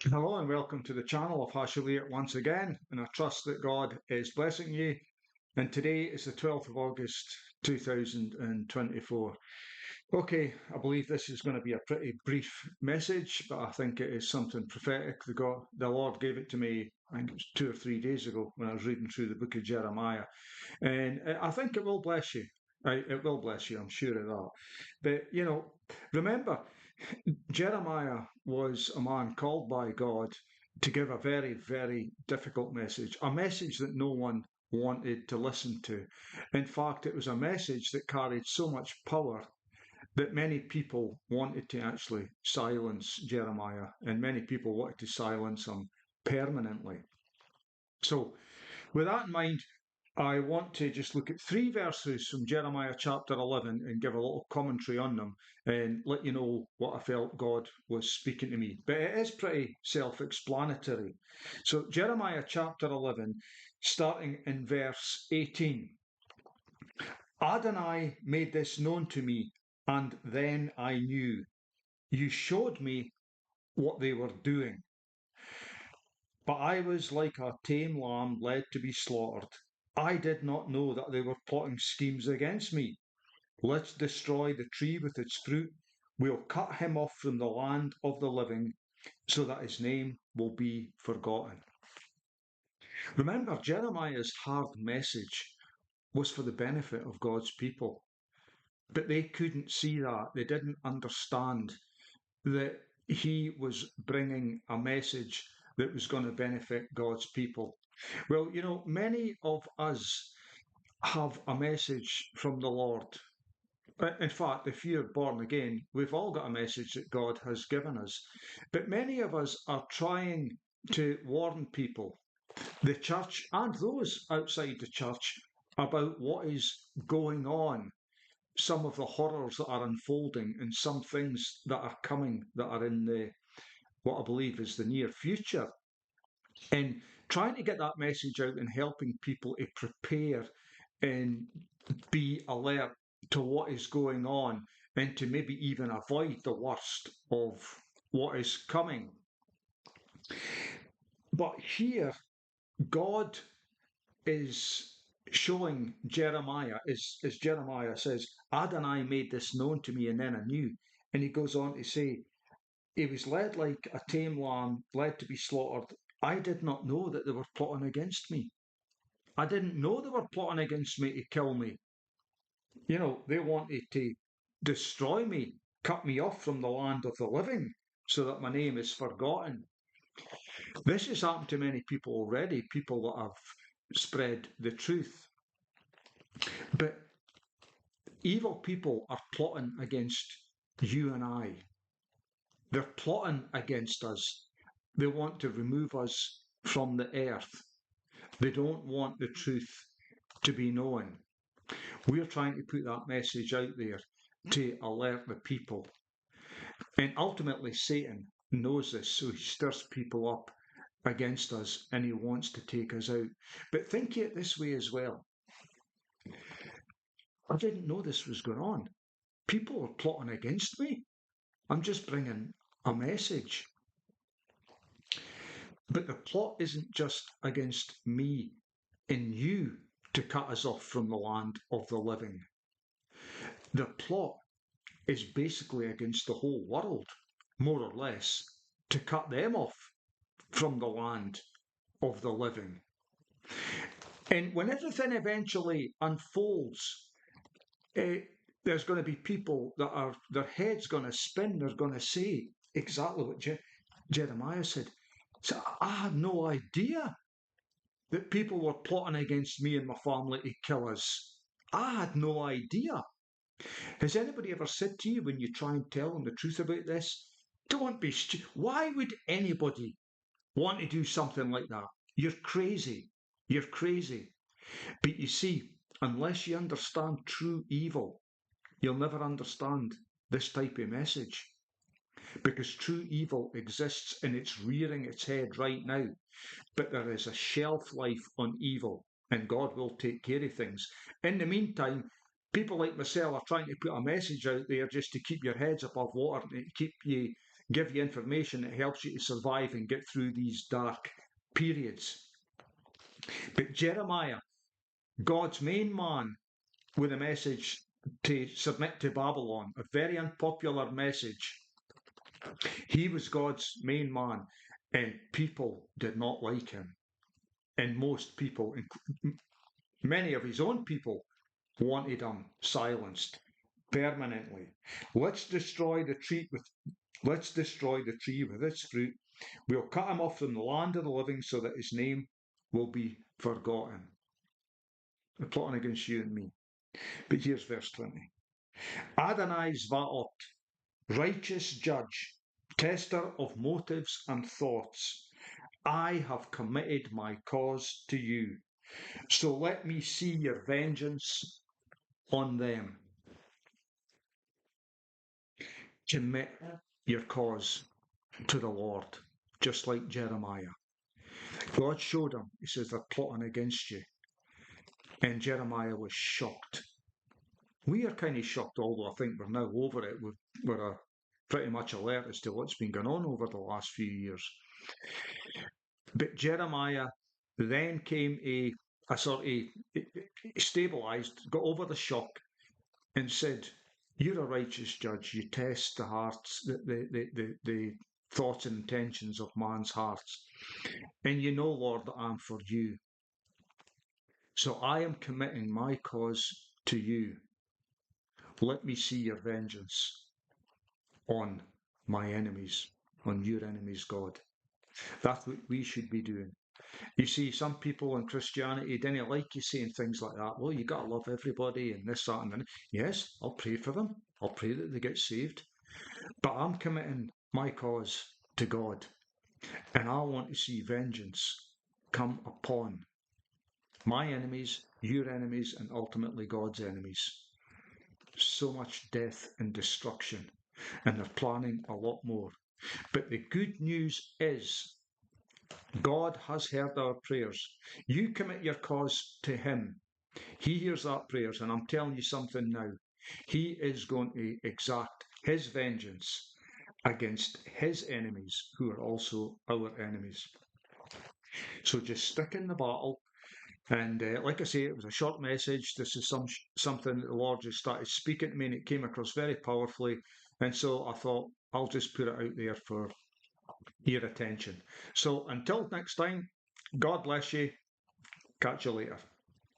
Hello and welcome to the channel of Hashaliat once again, and I trust that God is blessing you. And today is the 12th of August 2024. Okay, I believe this is going to be a pretty brief message, but I think it is something prophetic. The Lord gave it to me, I think it was 2 or 3 days ago when I was reading through the book of Jeremiah, and I think it will bless you. It will bless you, I'm sure of that. But remember, Jeremiah was a man called by God to give a very, very difficult message, a message that no one wanted to listen to. In fact, it was a message that carried so much power that many people wanted to actually silence Jeremiah, and many people wanted to silence him permanently. So, with that in mind, I want to just look at 3 verses from Jeremiah chapter 11 and give a little commentary on them and let you know what I felt God was speaking to me. But it is pretty self explanatory. So, Jeremiah chapter 11, starting in verse 18. Adonai made this known to me, and then I knew. You showed me what they were doing. But I was like a tame lamb led to be slaughtered. I did not know that they were plotting schemes against me. Let's destroy the tree with its fruit. We'll cut him off from the land of the living so that his name will be forgotten. Remember, Jeremiah's hard message was for the benefit of God's people. But they couldn't see that. They didn't understand that he was bringing a message that was going to benefit God's people. Well, many of us have a message from the Lord. In fact, if you're born again, we've all got a message that God has given us. But many of us are trying to warn people, the church and those outside the church, about what is going on, some of the horrors that are unfolding, and some things that are coming that are in what I believe is the near future. And trying to get that message out and helping people to prepare and be alert to what is going on and to maybe even avoid the worst of what is coming. But here, God is showing Jeremiah, as Jeremiah says, Adonai made this known to me and then I knew. And he goes on to say, he was led like a tame lamb, led to be slaughtered. I did not know that they were plotting against me. I didn't know they were plotting against me to kill me. They wanted to destroy me, cut me off from the land of the living so that my name is forgotten. This has happened to many people already, people that have spread the truth. But evil people are plotting against you and I. They're plotting against us. They want to remove us from the earth. They don't want the truth to be known. We're trying to put that message out there to alert the people. And ultimately, Satan knows this, so he stirs people up against us and he wants to take us out. But think it this way as well. I didn't know this was going on. People are plotting against me. I'm just bringing a message. But the plot isn't just against me and you to cut us off from the land of the living. The plot is basically against the whole world, more or less, to cut them off from the land of the living. And when everything eventually unfolds, there's going to be people that are, their head's going to spin, they're going to say exactly what Jeremiah said. So I had no idea that people were plotting against me and my family to kill us. I had no idea. Has anybody ever said to you when you try and tell them the truth about this, don't be stupid. Why would anybody want to do something like that? You're crazy. You're crazy. But you see, unless you understand true evil, you'll never understand this type of message. Because true evil exists and it's rearing its head right now. But there is a shelf life on evil, and God will take care of things. In the meantime, people like myself are trying to put a message out there just to keep your heads above water and to keep you give you information that helps you to survive and get through these dark periods. But Jeremiah, God's main man with a message to submit to Babylon, a very unpopular message. He was God's main man, and people did not like him. And most people, many of his own people, wanted him silenced permanently. Let's destroy the tree with its fruit. We'll cut him off from the land of the living so that his name will be forgotten. They're plotting against you and me. But here's verse 20. Adonai Zvaot, righteous judge, tester of motives and thoughts, I have committed my cause to you. So let me see your vengeance on them. Commit your cause to the Lord, just like Jeremiah. God showed him, he says, they're plotting against you. And Jeremiah was shocked. We are kind of shocked, although I think we're now over it. We're pretty much alert as to what's been going on over the last few years. But Jeremiah then came a sort of stabilised, got over the shock, and said, "You're a righteous judge. You test the hearts, the thoughts and intentions of man's hearts, and you know, Lord, that I'm for you. So I am committing my cause to you. Let me see your vengeance on my enemies, on your enemies, God." That's what we should be doing. You see, some people in Christianity didn't like you saying things like that. Well, you got to love everybody and this, that, and that. Yes, I'll pray for them. I'll pray that they get saved. But I'm committing my cause to God. And I want to see vengeance come upon my enemies, your enemies, and ultimately God's enemies. So much death and destruction. And they're planning a lot more. But the good news is God has heard our prayers. You commit your cause to Him. He hears our prayers, and I'm telling you something now. He is going to exact His vengeance against His enemies, who are also our enemies. So just stick in the battle. And like I say, it was a short message. This is something that the Lord just started speaking to me, and it came across very powerfully. And so I thought, I'll just put it out there for your attention. So until next time, God bless you. Catch you later.